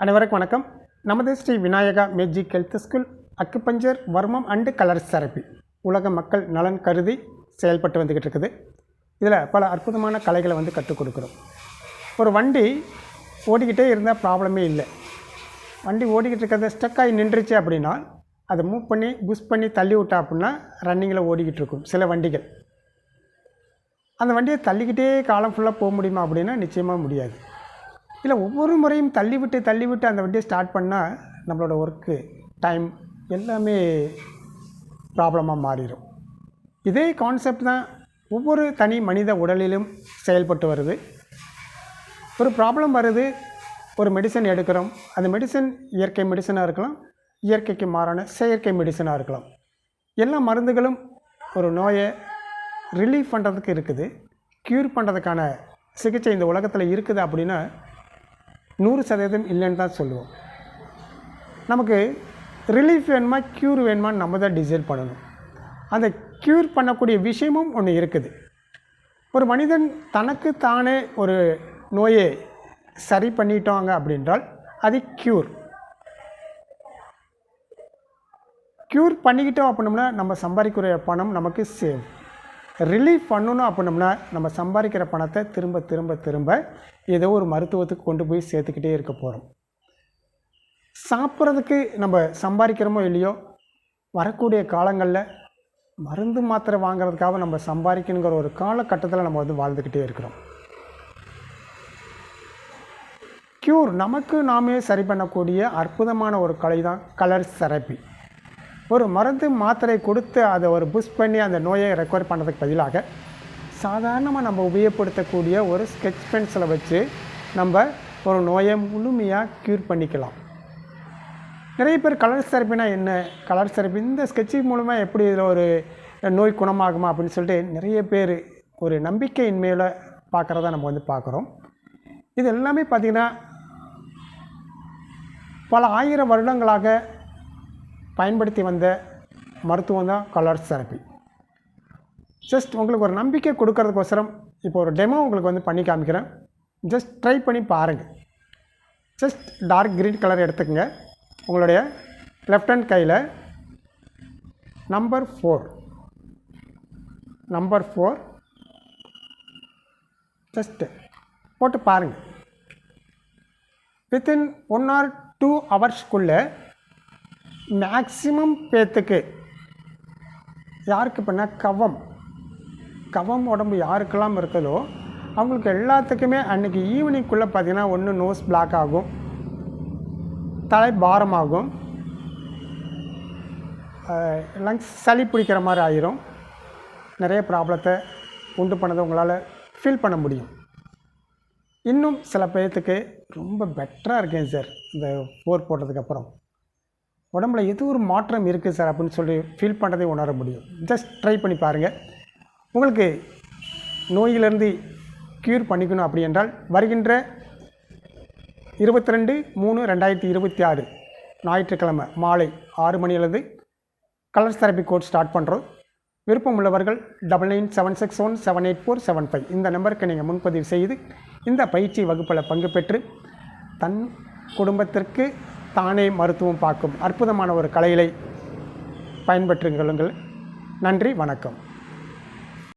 அனைவருக்கும் வணக்கம். நமது Sri Vinayaka magic health school acupuncture Varmam and colours therapy உலக மக்கள் நலன் கருதி செயல்பட்டு வந்துக்கிட்டு இருக்குது. இதில் பல அற்புதமான கலைகளை கற்றுக் கொடுக்குறோம். ஒரு வண்டி ஓடிக்கிட்டே இருந்தால் ப்ராப்ளமே இல்லை. வண்டி ஓடிக்கிட்டு இருக்கிறத ஸ்டக் ஆகி நின்றுச்சு அப்படின்னா அதை மூவ் பண்ணி புஷ் பண்ணி தள்ளி விட்டா அப்படின்னா ரன்னிங்கில் ஓடிக்கிட்டு இருக்கும் சில வண்டிகள். அந்த வண்டியை தள்ளிக்கிட்டே காலம் ஃபுல்லாக போக முடியுமா அப்படின்னா நிச்சயமாக முடியாது. இல்லை, ஒவ்வொரு முறையும் தள்ளிவிட்டு அந்த வண்டியை ஸ்டார்ட் பண்ணால் நம்மளோட ஒர்க்கு டைம் எல்லாமே ப்ராப்ளமாக மாறிடும். இதே கான்செப்ட் தான் ஒவ்வொரு தனி மனித உடலிலும் செயல்பட்டு வருது. ஒரு ப்ராப்ளம் வருது, ஒரு மெடிசன் எடுக்கிறோம். அந்த மெடிசன் இயற்கை மெடிசனாக இருக்கலாம், இயற்கைக்கு மாறான செயற்கை மெடிசனாக இருக்கலாம். எல்லா மருந்துகளும் ஒரு நோயை ரிலீஃப் பண்ணுறதுக்கு இருக்குது. க்யூர் பண்ணுறதுக்கான சிகிச்சை இந்த உலகத்தில் இருக்குது அப்படின்னா 100% இல்லைன்னு தான் சொல்லுவோம். நமக்கு ரிலீஃப் வேணுமா க்யூர் வேணுமான்னு நம்ம தான் டிசைட் பண்ணணும். அந்த க்யூர் பண்ணக்கூடிய விஷயமும் ஒன்று இருக்குது. ஒரு மனிதன் தனக்கு தானே ஒரு நோயை சரி பண்ணிட்டாங்க அப்படின்றால் அது க்யூர் பண்ணிக்கிட்டோம் அப்படின்னோம்னா நம்ம சம்பாதிக்கிற பணம் நமக்கு சேவ். ரிலீஃப் பண்ணணும் அப்படின்னோம்னா நம்ம சம்பாதிக்கிற பணத்தை திரும்ப ஏதோ ஒரு மருத்துவத்துக்கு கொண்டு போய் சேர்த்துக்கிட்டே இருக்க போகிறோம். சாப்பிட்றதுக்கு நம்ம சம்பாதிக்கிறோமோ இல்லையோ, வரக்கூடிய காலங்களில் மருந்து மாத்திரை வாங்கிறதுக்காக நம்ம சம்பாதிக்கணுங்கிற ஒரு காலகட்டத்தில் நம்ம வாழ்ந்துக்கிட்டே இருக்கிறோம். க்யூர் நமக்கு நாமே சரி பண்ணக்கூடிய அற்புதமான ஒரு கலை தான் கலர்ஸ் தெரப்பி. ஒரு மருந்து மாத்திரை கொடுத்து அதை ஒரு புஷ் பண்ணி அந்த நோயை ரெக்கவர் பண்ணுறதுக்கு பதிலாக சாதாரணமாக நம்ம உபயோகப்படுத்தக்கூடிய ஒரு ஸ்கெட்ச் பென்சிலை வச்சு நம்ம ஒரு நோயை முழுமையாக க்யூர் பண்ணிக்கலாம். நிறைய பேர் கலர்ஸ் தெரப்பினா என்ன, கலர்ஸ் தெரப்பி இந்த ஸ்கெட்சிங் மூலமாக எப்படி இதில் ஒரு நோய் குணமாகுமா அப்படின்னு சொல்லிட்டு நிறைய பேர் ஒரு நம்பிக்கையின்மையில் பார்க்குறத நம்ம பார்க்குறோம். இது எல்லாமே பார்த்திங்கன்னா பல ஆயிரம் வருடங்களாக பயன்படுத்தி வந்த மருத்துவம் தான் கலர்ஸ் தெரப்பி. ஜஸ்ட் உங்களுக்கு ஒரு நம்பிக்கை கொடுக்கறதுக்கோசரம் இப்போ ஒரு டெமோ உங்களுக்கு பண்ணி காமிக்கிறேன். ஜஸ்ட் ட்ரை பண்ணி பாருங்கள். ஜஸ்ட் டார்க் க்ரீன் கலர் எடுத்துக்கங்க. உங்களுடைய லெஃப்ட் ஹேண்ட் கையில் நம்பர் 4 ஜஸ்ட்டு போட்டு பாருங்கள். வித்தின் 1 or 2 ஹவர்ஸ்க்குள்ளே மேக்ஸிமம் பேத்துக்கு யாருக்கு பண்ணால் கவம் உடம்பு யாருக்கெல்லாம் இருக்குதோ அவங்களுக்கு எல்லாத்துக்குமே அன்றைக்கி ஈவினிங்குள்ளே பார்த்திங்கன்னா ஒன்று நோஸ் பிளாக் ஆகும், தலை பாரமாகும், லங்ஸ் சளி பிடிக்கிற மாதிரி ஆயிரும். நிறைய ப்ராப்ளத்தை உண்டு பண்ணதை உங்களால் ஃபீல் பண்ண முடியும். இன்னும் சில பேர்த்துக்கு ரொம்ப பெட்டராக இருக்கேன் சார், இந்த 4 போட்டதுக்கப்புறம் உடம்புல ஏதோ ஒரு மாற்றம் இருக்குது சார் அப்படின்னு சொல்லி ஃபீல் பண்ணுறதை உணர முடியும். ஜஸ்ட் ட்ரை பண்ணி பாருங்கள். உங்களுக்கு நோயிலிருந்து க்யூர் பண்ணிக்கணும் அப்படி என்றால் வருகின்ற 22/3/2026 ஞாயிற்றுக்கிழமை மாலை 6 மணியிலிருந்து கலர்ஸ் தெரப்பி கோர்ஸ் ஸ்டார்ட் பண்ணுறோம். விருப்பம் உள்ளவர்கள் 9976178475 இந்த நம்பருக்கு நீங்கள் முன்பதிவு செய்து இந்த பயிற்சி வகுப்பில் பங்கு பெற்று தன் குடும்பத்திற்கு தானே மருத்துவம் பார்க்கும் அற்புதமான ஒரு கலைகளை பயன்பெற்றுக் கொள்ளுங்கள். நன்றி, வணக்கம்.